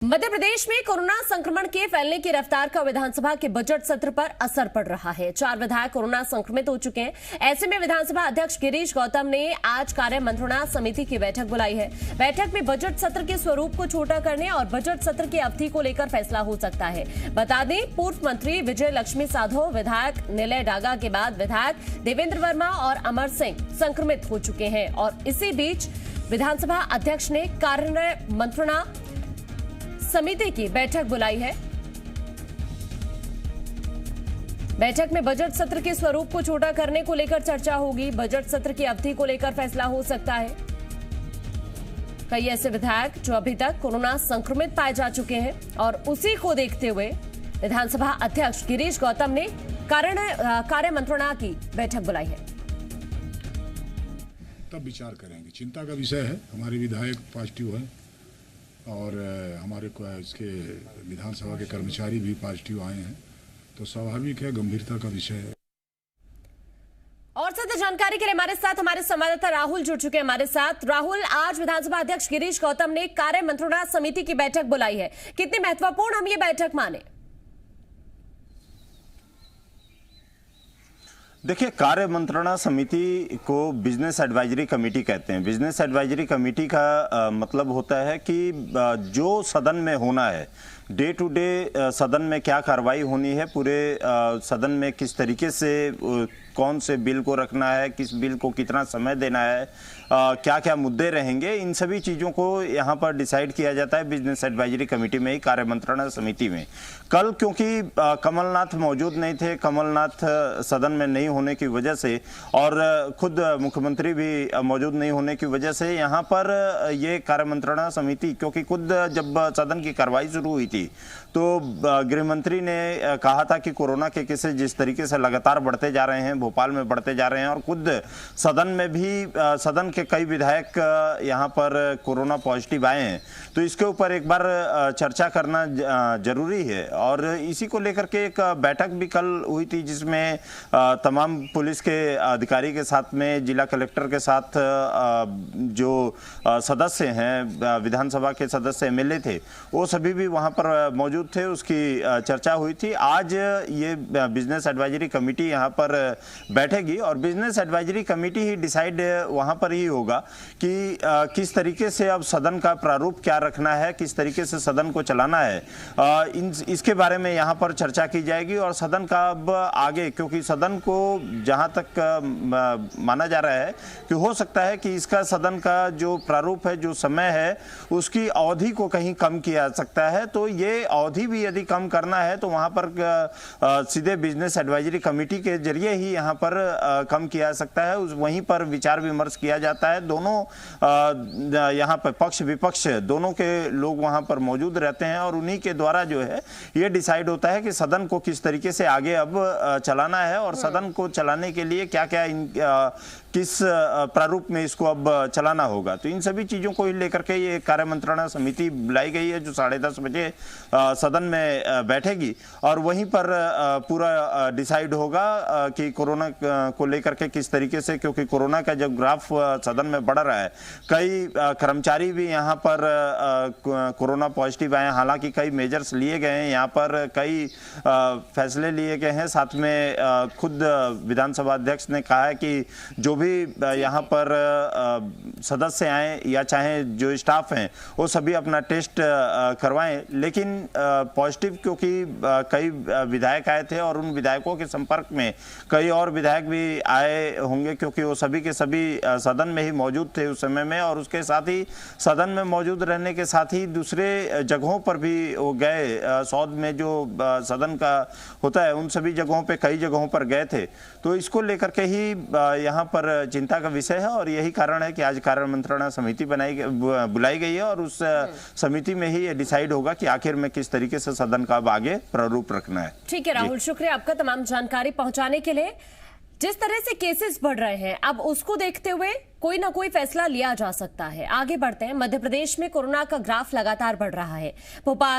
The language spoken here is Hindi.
मध्य प्रदेश में कोरोना संक्रमण के फैलने की रफ्तार का विधानसभा के बजट सत्र पर असर पड़ रहा है। 4 विधायक कोरोना संक्रमित हो चुके हैं। ऐसे में विधानसभा अध्यक्ष गिरीश गौतम ने आज कार्य मंत्रणा समिति की बैठक बुलाई है। बैठक में बजट सत्र के स्वरूप को छोटा करने और बजट सत्र की अवधि को लेकर फैसला हो सकता है। बता दें, पूर्व मंत्री विजय लक्ष्मी साधो, विधायक निलय डागा के बाद विधायक देवेंद्र वर्मा और अमर सिंह संक्रमित हो चुके हैं और इसी बीच विधानसभा अध्यक्ष ने कार्य मंत्रणा समिति की बैठक बुलाई है। बैठक में बजट सत्र के स्वरूप को छोटा करने को लेकर चर्चा होगी। बजट सत्र की अवधि को लेकर फैसला हो सकता है। कई ऐसे विधायक जो अभी तक कोरोना संक्रमित पाए जा चुके हैं और उसी को देखते हुए विधानसभा अध्यक्ष गिरीश गौतम ने कार्य मंत्रणा की बैठक बुलाई है। तब विचार करेंगे। चिंता का विषय है। हमारे विधायक पॉजिटिव है और हमारे इसके विधानसभा के कर्मचारी भी पॉजिटिव आए हैं, तो स्वाभाविक है, गंभीरता का विषय है। और ज्यादा जानकारी के लिए हमारे संवाददाता राहुल जुड़ चुके हैं हमारे साथ। राहुल, आज विधानसभा अध्यक्ष गिरीश गौतम ने कार्य मंत्रणा समिति की बैठक बुलाई है, कितनी महत्वपूर्ण हम ये बैठक माने? देखिए, कार्य मंत्रणा समिति को बिजनेस एडवाइजरी कमेटी कहते हैं। बिजनेस एडवाइजरी कमेटी का मतलब होता है कि जो सदन में होना है, डे टू डे सदन में क्या कार्रवाई होनी है, पूरे सदन में किस तरीके से कौन से बिल को रखना है, किस बिल को कितना समय देना है, क्या क्या मुद्दे रहेंगे, इन सभी चीज़ों को यहाँ पर डिसाइड किया जाता है बिजनेस एडवाइजरी कमेटी में ही, कार्य मंत्रणा समिति में। कल क्योंकि कमलनाथ मौजूद नहीं थे, कमलनाथ सदन में नहीं होने की वजह से और खुद मुख्यमंत्री भी मौजूद नहीं होने की वजह से यहाँ पर ये कार्य मंत्रणा समिति, क्योंकि खुद जब सदन की कार्रवाई शुरू हुई थी तो गृह मंत्री ने कहा था कि कोरोना के केसेस जिस तरीके से लगातार बढ़ते जा रहे हैं, भोपाल में बढ़ते जा रहे हैं और खुद सदन में भी सदन के कई विधायक यहाँ पर कोरोना पॉजिटिव आए हैं, तो इसके ऊपर एक बार चर्चा करना जरूरी है। और इसी को लेकर के एक बैठक भी कल हुई थी जिसमें तमाम पुलिस के अधिकारी के साथ में, जिला कलेक्टर के साथ जो सदस्य हैं, विधानसभा के सदस्य एमएलए थे, वो सभी भी वहाँ पर मौजूद थे। उसकी चर्चा हुई थी। आज ये बिजनेस एडवाइजरी कमेटी यहाँ पर बैठेगी और बिजनेस एडवाइजरी कमेटी ही डिसाइड वहाँ पर ही होगा कि किस तरीके से अब सदन का प्रारूप क्या रखना है, किस तरीके से सदन को चलाना है, इसके बारे में यहाँ पर चर्चा की जाएगी। और सदन का अब आगे, क्योंकि सदन को जहाँ तक माना जा रहा है कि हो सकता है कि इसका सदन का जो प्रारूप है, जो समय है, उसकी अवधि को कहीं कम किया जा सकता है, तो ये अवधि भी यदि कम करना है तो वहाँ पर सीधे बिजनेस एडवाइजरी कमेटी के जरिए ही यहाँ पर कम किया जा सकता है। वहीं पर विचार विमर्श किया जाता है। दोनों यहाँ पर पक्ष विपक्ष दोनों के लोग वहाँ पर मौजूद रहते हैं और उन्हीं के द्वारा जो है ये डिसाइड होता है कि सदन को किस तरीके से आगे अब चलाना है और सदन को चलाने के लिए क्या क्या किस प्रारूप में इसको अब चलाना होगा। तो इन सभी चीज़ों को लेकर के ये कार्य मंत्रणा समिति बुलाई गई है जो 10:30 बजे सदन में बैठेगी और वहीं पर पूरा डिसाइड होगा कि कोरोना को लेकर के किस तरीके से, क्योंकि कोरोना का जब ग्राफ सदन में बढ़ रहा है, कई कर्मचारी भी यहाँ पर कोरोना पॉजिटिव आए हैं। हालांकि कई मेजर्स लिए गए हैं, यहाँ पर कई फैसले लिए गए हैं। साथ में खुद विधानसभा अध्यक्ष ने कहा है कि जो भी यहाँ पर सदस्य आए या चाहे जो स्टाफ हैं वो सभी अपना टेस्ट करवाएं, लेकिन पॉजिटिव क्योंकि कई विधायक आए थे और उन विधायकों के संपर्क में कई और विधायक भी आए होंगे, क्योंकि वो सभी के सभी सदन में ही मौजूद थे उस समय में, और उसके साथ ही सदन में मौजूद रहने के साथ ही दूसरे जगहों पर भी वो गए। सौद में जो सदन का होता है उन सभी जगहों पे, कई जगहों पर गए थे। तो इसको लेकर के ही यहाँ पर चिंता का विषय है और यही कारण है कि आज कार्य मंत्रणा समिति बुलाई गई है और उस समिति में ही ये डिसाइड होगा कि आखिर में किस तरीके से सदन का अब आगे प्रारूप रखना है। ठीक है राहुल, शुक्रिया आपका तमाम जानकारी पहुंचाने के लिए। जिस तरह से केसेस बढ़ रहे हैं, अब उसको देखते हुए कोई ना कोई फैसला लिया जा सकता है। आगे बढ़ते हैं। मध्य प्रदेश में कोरोना का ग्राफ लगातार बढ़ रहा है। भोपाल